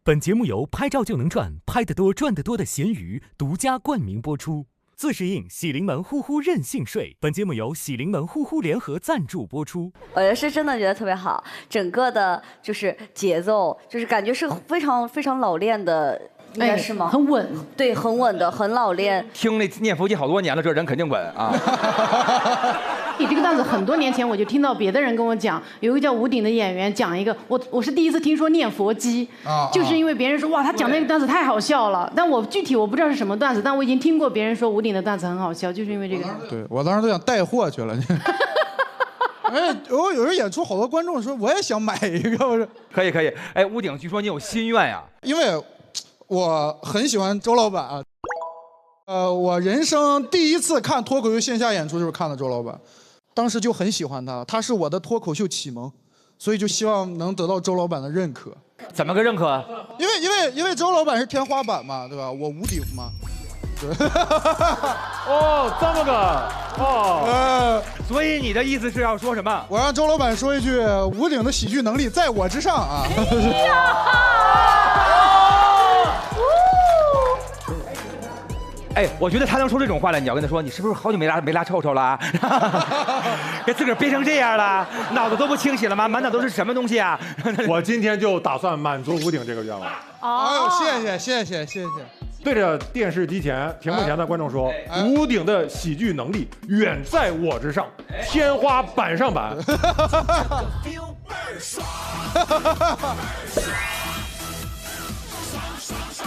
本节目由拍照就能赚，拍得多赚得多的闲鱼独家冠名播出。自适应喜临门呼呼任性睡。本节目由喜临门呼呼联合赞助播出。我是真的觉得特别好，整个的就是节奏，就是感觉是非常非常老练的。应该是吗？很稳，对，很稳的，很老练。听那念佛经好多年了，这人肯定稳啊。你这个段子很多年前我就听到别的人跟我讲，有一个叫吴鼎的演员讲一个，我是第一次听说念佛机，就是因为别人说哇他讲那个段子太好笑了，但我具体我不知道是什么段子，但我已经听过别人说吴鼎的段子很好笑，就是因为这个。对我当时都想带货去了。哎，我有人演出，好多观众说我也想买一个，我说可以可以。哎，吴鼎，据说你有心愿呀？因为我很喜欢周老板啊。我人生第一次看脱口秀线下演出就是看的周老板，当时就很喜欢他，他是我的脱口秀启蒙，所以就希望能得到周老板的认可。怎么个认可？因为周老板是天花板嘛，对吧？我吴鼎嘛。对。哦，这么个哦。所以你的意思是要说什么？我让周老板说一句：吴鼎的喜剧能力在我之上啊。哎，我觉得他能说这种话了，你要跟他说，你是不是好久没拉臭臭了？给自个儿憋成这样了，脑子都不清醒了吗？满脑都是什么东西啊？我今天就打算满足吴鼎这个愿望。哎呦，谢谢。对着电视机前、屏幕前的观众说，吴鼎的喜剧能力远在我之上，天花板上板。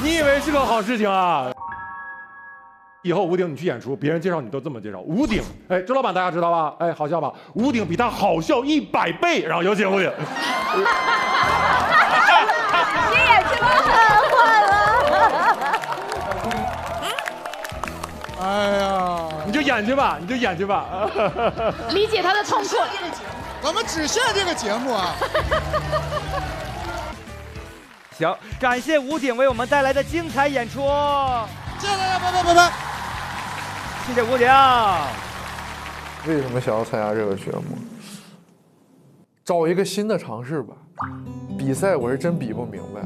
你以为是个好事情啊？以后吴鼎你去演出，别人介绍你都这么介绍。吴鼎，哎，周老板大家知道吧？哎，好笑吧？吴鼎比他好笑100倍。然后有请吴鼎。你也真的很坏了。哎呀，你就演去吧。理解他的痛苦。我们只限这个节目啊。行，感谢吴鼎为我们带来的精彩演出。谢谢大家，拜。谢谢吴鼎。为什么想要参加这个节目？找一个新的尝试吧。比赛我是真比不明白。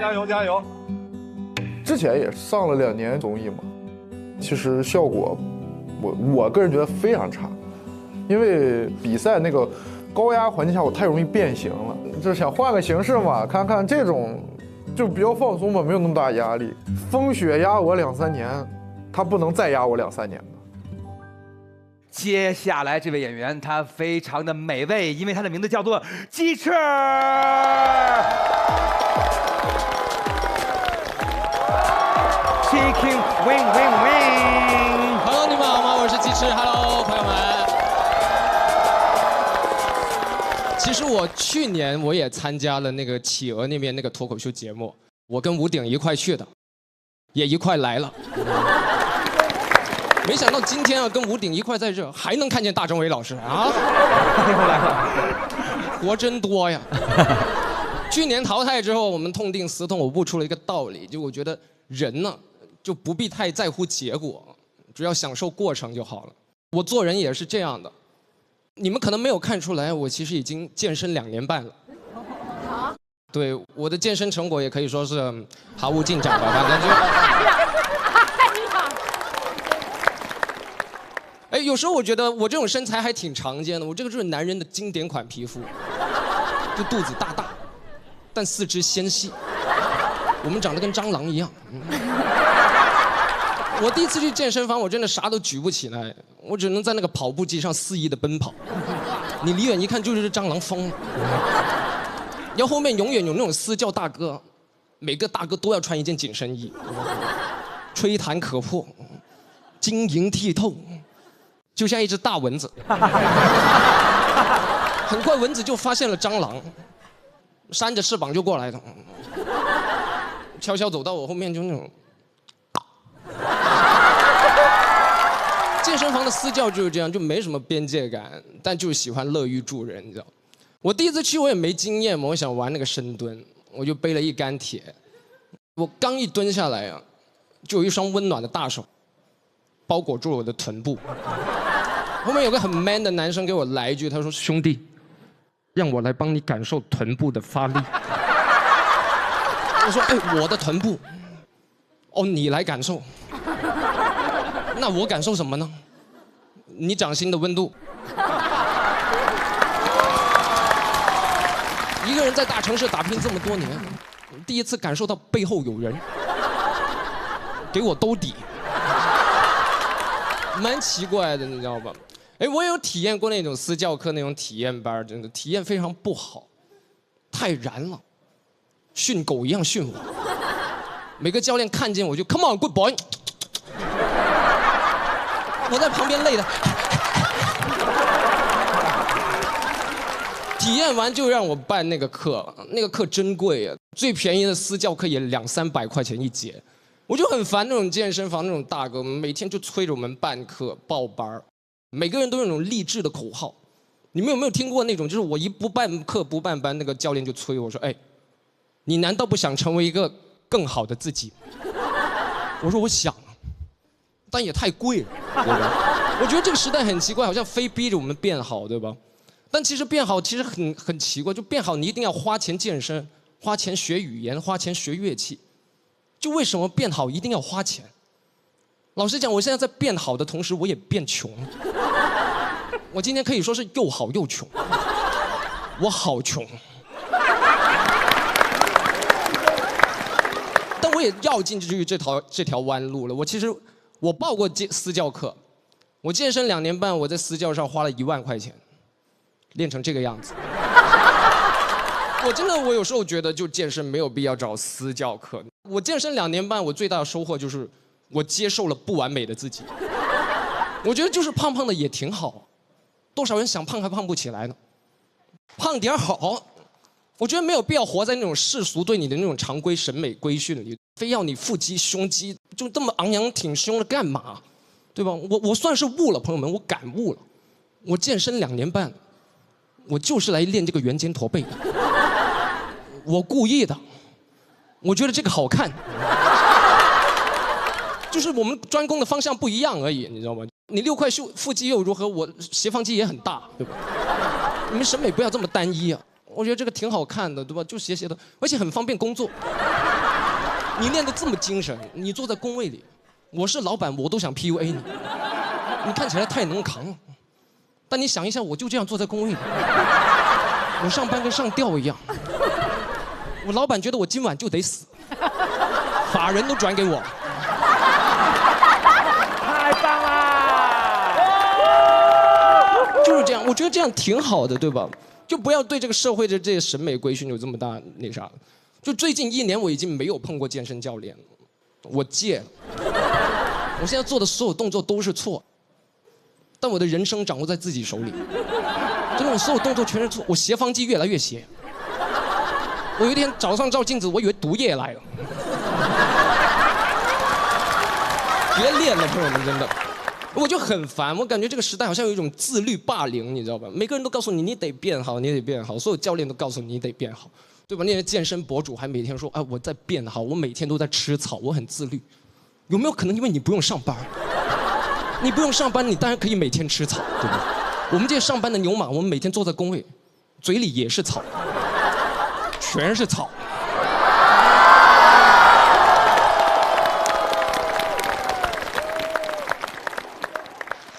加油！之前也上了2年综艺嘛，其实效果我个人觉得非常差，因为比赛那个高压环境下我太容易变形了，就是想换个形式嘛，看看这种就比较放松嘛，没有那么大压力。风雪压我2、3年，他不能再压我2、3年吧。接下来这位演员他非常的美味，因为他的名字叫做鸡翅。Chicken wing wing wing。Hello， 你们好吗？我是鸡翅。Hello， 朋友们。其实我去年我也参加了那个企鹅那边那个脱口秀节目，我跟吴鼎一块去的，也一块来了。没想到今天啊，跟吴鼎一块在这，还能看见大张伟老师啊！又来了，活真多呀！去年淘汰之后，我们痛定思痛，我悟出了一个道理，就我觉得人呢，就不必太在乎结果，只要享受过程就好了。我做人也是这样的，你们可能没有看出来，我其实已经健身2年半了。对，我的健身成果也可以说是毫无进展吧，反正就。哎，有时候我觉得我这种身材还挺常见的，我这个就是男人的经典款皮肤，就肚子大大，但四肢纤细，我们长得跟蟑螂一样。我第一次去健身房，我真的啥都举不起来，我只能在那个跑步机上肆意的奔跑，你离远一看就是蟑螂疯了。然后后面永远有那种私教大哥，每个大哥都要穿一件紧身衣，吹弹可破，晶莹剔透。就像一只大蚊子，很快蚊子就发现了蟑螂，扇着翅膀就过来了，悄悄走到我后面就那种。健身房的私教就是这样，就没什么边界感，但就是喜欢乐于助人，你知道。我第一次去我也没经验嘛，我想玩那个深蹲，我就背了一杆铁，我刚一蹲下来啊，就有一双温暖的大手包裹住了我的臀部。后面有个很 man 的男生给我来一句，他说：“兄弟，让我来帮你感受臀部的发力。”我说哎，我的臀部，哦，你来感受。那我感受什么呢？你掌心的温度。一个人在大城市打拼这么多年，第一次感受到背后有人给我兜底，蛮奇怪的，你知道吧？哎，我也有体验过那种私教课那种体验班，真的体验非常不好，太燃了，训狗一样训我。每个教练看见我就 Come on good boy， 我在旁边累的。体验完就让我办那个课，那个课真贵啊，最便宜的私教课也200-300块钱一节，我就很烦那种健身房那种大哥，每天就催着我们办课报班，每个人都有那种励志的口号。你们有没有听过那种，就是我一不办课不办班，那个教练就催我说，哎，你难道不想成为一个更好的自己？我说我想，但也太贵了，对吧？我觉得这个时代很奇怪，好像非逼着我们变好，对吧？但其实变好其实很奇怪，就变好你一定要花钱健身，花钱学语言，花钱学乐器，就为什么变好一定要花钱？老实讲，我现在在变好的同时，我也变穷了。我今天可以说是又好又穷，我好穷。但我也绕进去这条弯路了。我报过私教课，我健身2年半，我在私教上花了1万块钱。练成这个样子，我有时候觉得就健身没有必要找私教课。我健身2年半，我最大的收获就是我接受了不完美的自己。我觉得就是胖胖的也挺好，多少人想胖还胖不起来呢？胖点好，我觉得没有必要活在那种世俗对你的那种常规审美规训里，非要你腹肌胸肌就这么昂扬挺胸的干嘛？对吧？我算是悟了，朋友们，我感悟了。我健身2年半。我就是来练这个圆肩驼背的，我故意的，我觉得这个好看，就是我们专攻的方向不一样而已，你知道吗？你6块腹肌又如何？我斜方肌也很大，对吧？你们审美不要这么单一啊！我觉得这个挺好看的，对吧？就斜斜的，而且很方便工作。你练得这么精神，你坐在工位里，我是老板，我都想 PUA 你，你看起来太能扛了。但你想一下，我就这样坐在工位里，我上班跟上吊一样，我老板觉得我今晚就得死，法人都转给我，太棒了！就是这样，我觉得这样挺好的，对吧？就不要对这个社会的这些审美规训有这么大那啥。就最近1年，我已经没有碰过健身教练了，我戒了，我现在做的所有动作都是错。但我的人生掌握在自己手里，真的，我所有动作全是错，我斜方肌越来越斜。我有一天早上照镜子，我以为毒液来了。别练了，朋友们，真的，我就很烦。我感觉这个时代好像有一种自律霸凌，你知道吧？每个人都告诉你，你得变好，你得变好，所有教练都告诉你，你得变好，对吧？那些健身博主还每天说，哎，我在变好，我每天都在吃草，我很自律。有没有可能因为你不用上班？你不用上班，你当然可以每天吃草，对不对？我们这些上班的牛马，我们每天坐在工位，嘴里也是草，全是草。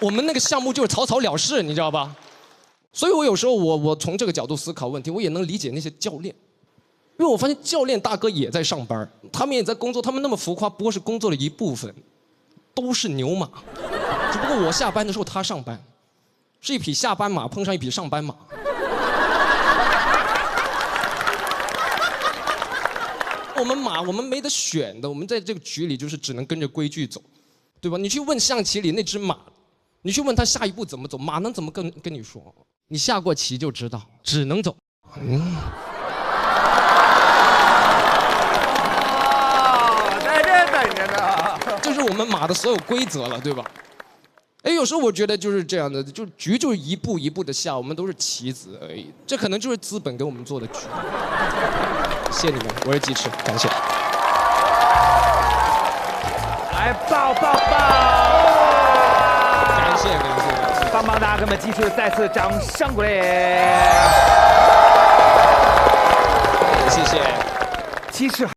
我们那个项目就是草草了事，你知道吧？所以我有时候我从这个角度思考问题，我也能理解那些教练，因为我发现教练大哥也在上班，他们也在工作，他们那么浮夸，不过是工作的一部分，都是牛马。只不过我下班的时候他上班，是一匹下班马碰上一匹上班马。我们没得选的，我们在这个局里就是只能跟着规矩走，对吧？你去问象棋里那只马，你去问他下一步怎么走，马能怎么跟你说？你下过棋就知道，只能走。在这等着呢。这是我们马的所有规则了，对吧？哎，有时候我觉得就是这样的，就局就是一步一步的下，我们都是棋子而已。这可能就是资本给我们做的局。谢谢你们，我是鸡翅，感谢。来抱抱抱！感谢。帮大哥们鸡翅再次掌声鼓励。谢谢。鸡翅。